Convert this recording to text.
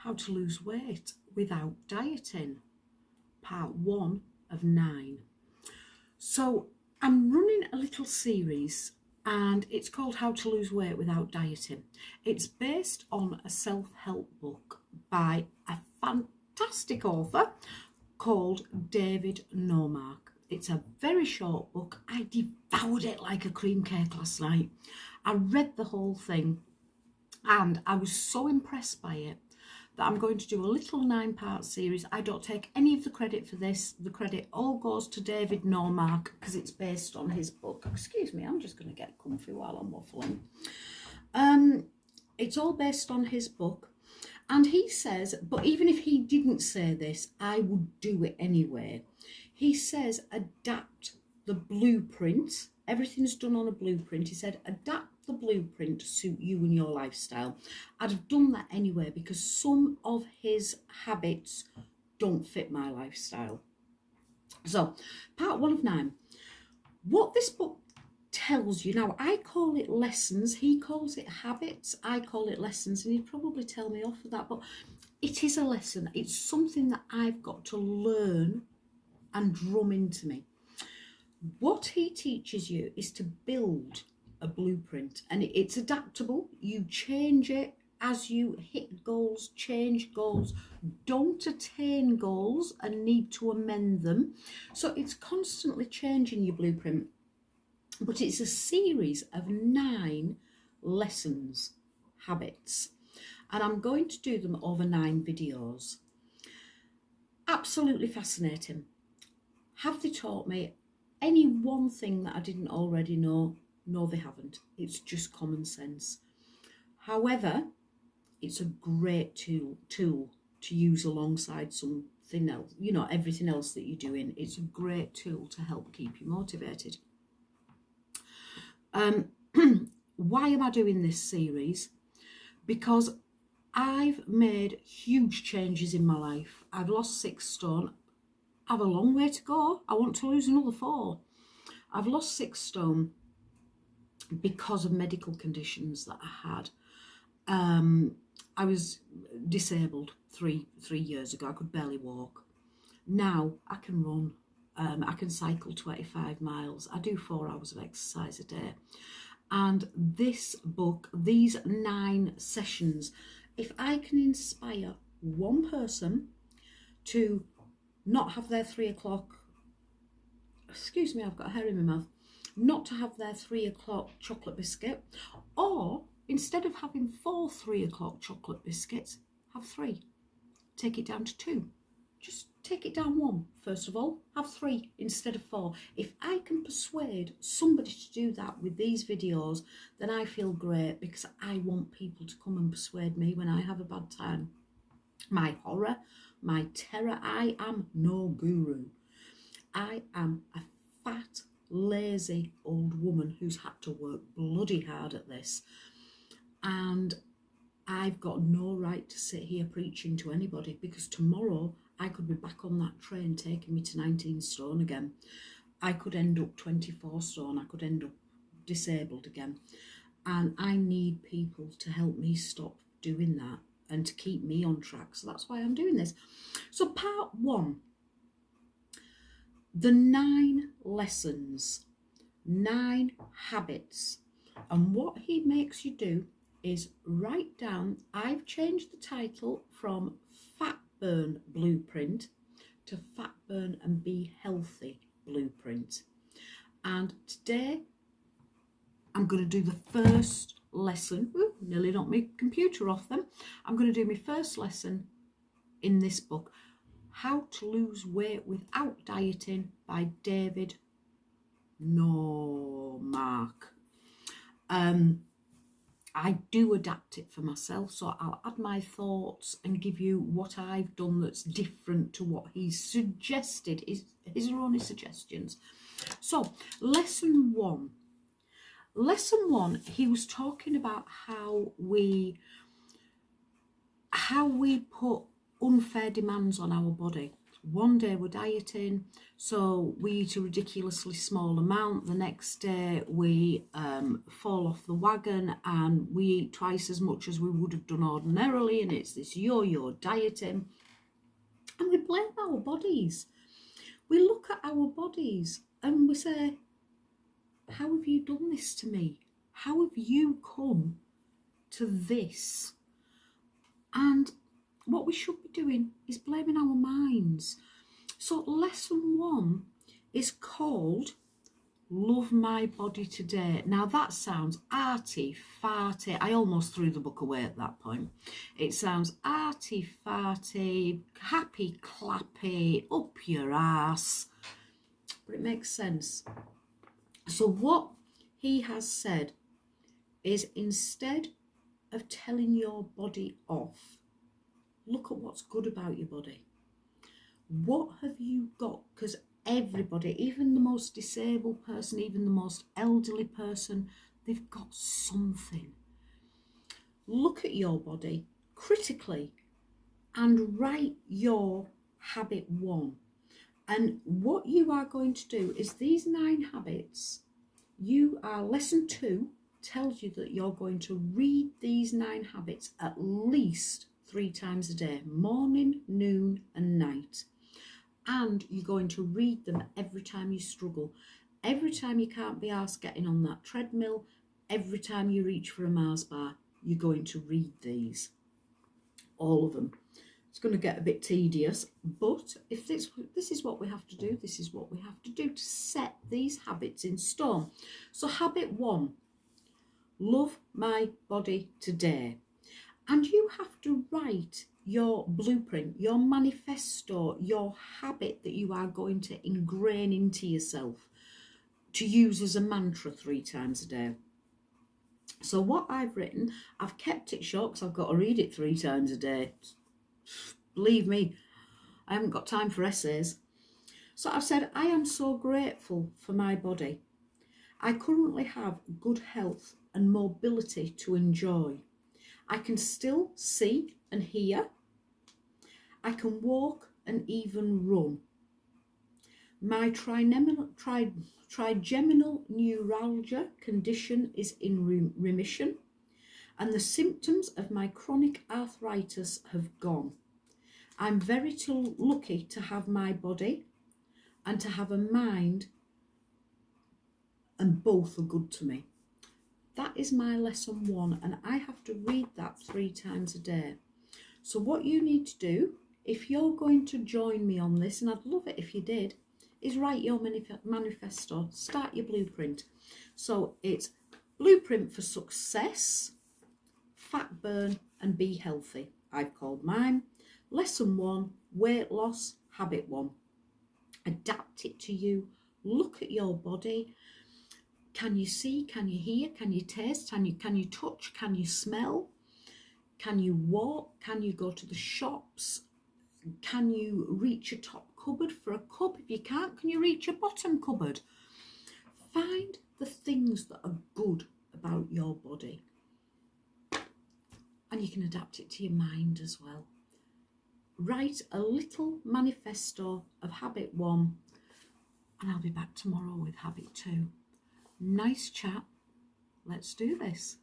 How to Lose Weight Without Dieting, part 1 of 9. So I'm running a little series and it's called How to Lose Weight Without Dieting. It's based on a self-help book by a fantastic author called David Nordmark. It's a very short book. I devoured it like a cream cake last night. I read the whole thing and I was so impressed by it that I'm going to do a little 9-part series. I don't take any of the credit for this. The credit all goes to David Nordmark because it's based on his book. Excuse me, I'm just going to get comfy while I'm waffling. It's all based on his book. And he says, but even if he didn't say this, I would do it anyway. He says, adapt the blueprint. Everything's done on a blueprint. He said, adapt the blueprint to suit you and your lifestyle. I'd have done that anyway because some of his habits don't fit my lifestyle. So, part 1 of 9. What this book tells you, now I call it lessons, he calls it habits, I call it lessons, and he'd probably tell me off for that, but it is a lesson. It's something that I've got to learn and drum into me. What he teaches you is to build a blueprint, and it's adaptable. You change it as you hit goals, change goals, don't attain goals and need to amend them. So it's constantly changing your blueprint, but it's a series of 9 lessons, habits, and I'm going to do them over 9 videos. Absolutely fascinating. Have they taught me any one thing that I didn't already know? No, they haven't. It's just common sense. However, it's a great tool to use alongside something else, you know, everything else that you're doing. It's a great tool to help keep you motivated. Why am I doing this series? Because I've made huge changes in my life. I've lost 6 stone. I have a long way to go. I want to lose another 4. I've lost 6 stone because of medical conditions that I had. I was disabled 3 years ago. I could barely walk. Now I can run. I can cycle 25 miles. I do 4 hours of exercise a day. And this book, these 9 sessions, if I can inspire one person to not have their 3 o'clock, excuse me, I've got a hair in my mouth, not to have their 3 o'clock chocolate biscuit, or instead of having 4 3 o'clock chocolate biscuits, have 3. Take it down to 2. Just take it down 1. First of all, have 3 instead of 4. If I can persuade somebody to do that with these videos, then I feel great, because I want people to come and persuade me when I have a bad time. My horror, my terror, I am no guru. I am a fat, lazy old woman who's had to work bloody hard at this, and I've got no right to sit here preaching to anybody, because tomorrow I could be back on that train taking me to 19 stone again. I could end up 24 stone. I could end up disabled again, and I need people to help me stop doing that and to keep me on track. So that's why I'm doing this. So part 1, the 9 lessons, 9 habits. And what he makes you do is write down, I've changed the title from Fatburn Blueprint to Fatburn and Be Healthy Blueprint. And today I'm going to do the first lesson. Ooh, nearly knocked my computer off them. I'm going to do my first lesson in this book, How to Lose Weight Without Dieting by David Nordmark. I do adapt it for myself, so I'll add my thoughts and give you what I've done that's different to what he's suggested. His are only suggestions. So, lesson 1. Lesson 1, he was talking about how we put unfair demands on our body. One day we're dieting, so we eat a ridiculously small amount. The next day we fall off the wagon and we eat twice as much as we would have done ordinarily, and it's this yo-yo dieting. And we blame our bodies. We look at our bodies and we say, how have you done this to me? How have you come to this? And what we should be doing is blaming our minds. So lesson 1 is called Love My Body Today. Now that sounds arty-farty. I almost threw the book away at that point. It sounds arty-farty, happy-clappy, up your ass. But it makes sense. So what he has said is, instead of telling your body off, look at what's good about your body. What have you got? Because everybody, even the most disabled person, even the most elderly person, they've got something. Look at your body critically and write your habit 1. And what you are going to do is these 9 habits, lesson 2 tells you that you're going to read these 9 habits at least 3 times a day, morning, noon and night. And you're going to read them every time you struggle, every time you can't be arsed getting on that treadmill, every time you reach for a Mars bar, you're going to read these, all of them. It's going to get a bit tedious, but if this is what we have to do, this is what we have to do to set these habits in stone. So habit 1, love my body today. And you have to write your blueprint, your manifesto, your habit that you are going to ingrain into yourself to use as a mantra 3 times a day. So what I've written, I've kept it short because I've got to read it 3 times a day. Believe me, I haven't got time for essays. So I've said, I am so grateful for my body. I currently have good health and mobility to enjoy. I can still see and hear. I can walk and even run. My trigeminal neuralgia condition is in remission, and the symptoms of my chronic arthritis have gone. I'm very lucky to have my body and to have a mind, and both are good to me. That is my lesson 1, and I have to read that 3 times a day. So what you need to do, if you're going to join me on this, and I'd love it if you did, is write your manifesto, start your blueprint. So it's Blueprint for Success, Fat Burn and Be Healthy. I've called mine. Lesson 1, weight loss, habit 1. Adapt it to you. Look at your body. Can you see? Can you hear? Can you taste? Can you touch? Can you smell? Can you walk? Can you go to the shops? Can you reach a top cupboard for a cup? If you can't, can you reach a bottom cupboard? Find the things that are good about your body. And you can adapt it to your mind as well. Write a little manifesto of habit 1, and I'll be back tomorrow with habit 2. Nice chat. Let's do this.